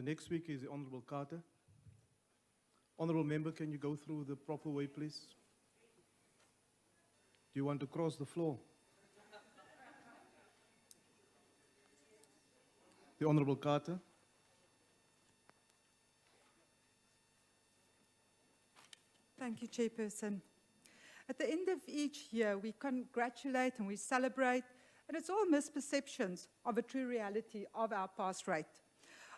The next speaker is the Honorable Carter. Honorable Member, can you go through the proper way, please? Do you want to cross the floor? The Honorable Carter. Thank you, Chairperson. At the end of each year, we congratulate and we celebrate, and it's all misperceptions of a true reality of our pass rate.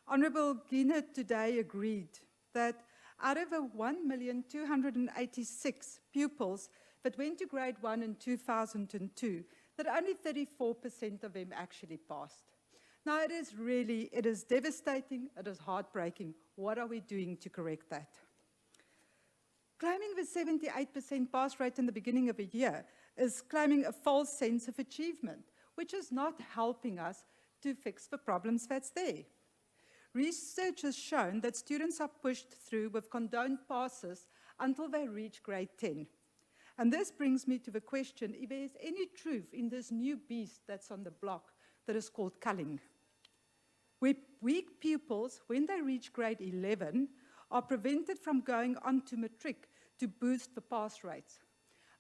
Honourable Gina today agreed that out of 1,286,000 pupils that went to grade 1 in 2002, that only 34% of them actually passed. Now, it is devastating, it is heartbreaking. What are we doing to correct that? Claiming the 78% pass rate in the beginning of a year is claiming a false sense of achievement, which is not helping us to fix the problems that's there. Research has shown that students are pushed through with condoned passes until they reach grade 10. And this brings me to the question if there is any truth in this new beast that's on the block that is called culling. Weak pupils, when they reach grade 11, are prevented from going on to matric to boost the pass rates.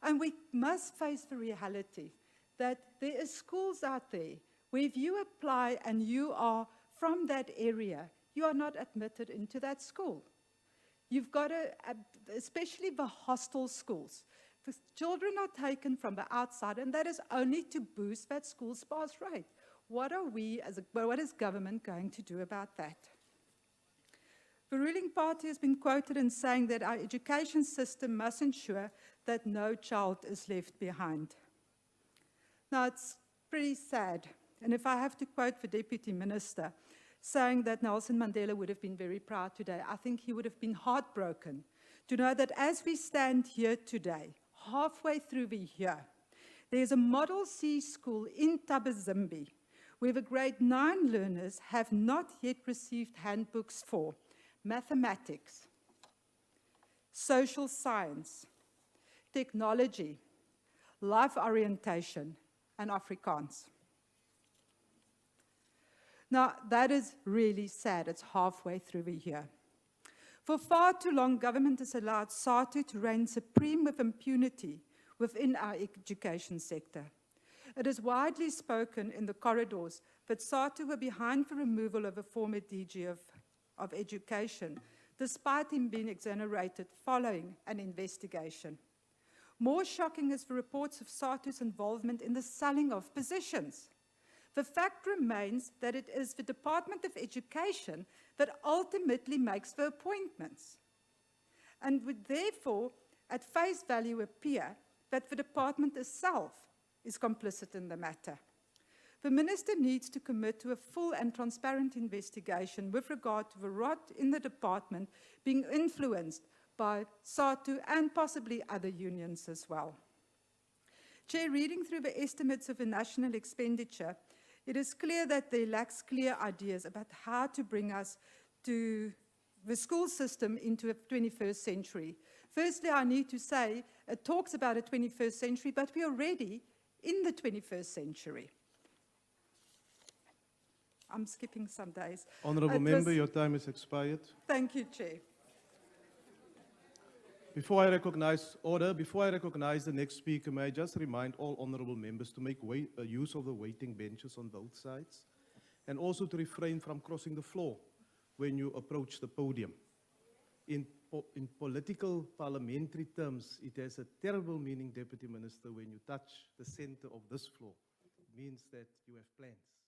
And we must face the reality that there are schools out there where if you apply and you are from that area, you are not admitted into that school. You've got to, especially the hostel schools, the children are taken from the outside, and that is only to boost that school's pass rate. What is government going to do about that? The ruling party has been quoted in saying that our education system must ensure that no child is left behind. Now, it's pretty sad, and if I have to quote the Deputy Minister, saying that Nelson Mandela would have been very proud today, I think he would have been heartbroken to know that as we stand here today, halfway through the year, there's a Model C school in Tabazimbi where the grade 9 learners have not yet received handbooks for mathematics, social science, technology, life orientation, and Afrikaans. Now, that is really sad. It's halfway through the year. For far too long, government has allowed SARTU to reign supreme with impunity within our education sector. It is widely spoken in the corridors that SARTU were behind the removal of a former DG of Education, despite him being exonerated following an investigation. More shocking is the reports of SARTU's involvement in the selling of positions. The fact remains that it is the Department of Education that ultimately makes the appointments, and would therefore, at face value, appear that the department itself is complicit in the matter. The Minister needs to commit to a full and transparent investigation with regard to the rot in the department being influenced by SARTU and possibly other unions as well. Chair, reading through the estimates of the national expenditure, it is clear that there lacks clear ideas about how to bring us to the school system into a 21st century. Firstly, I need to say, it talks about a 21st century, but we're already in the 21st century. I'm skipping some days. Honourable Member, your time has expired. Thank you, Chair. Before I recognize the next speaker, may I just remind all honourable members to make use of the waiting benches on both sides, and also to refrain from crossing the floor when you approach the podium. In political parliamentary terms, it has a terrible meaning, Deputy Minister, when you touch the centre of this floor. It means that you have plans.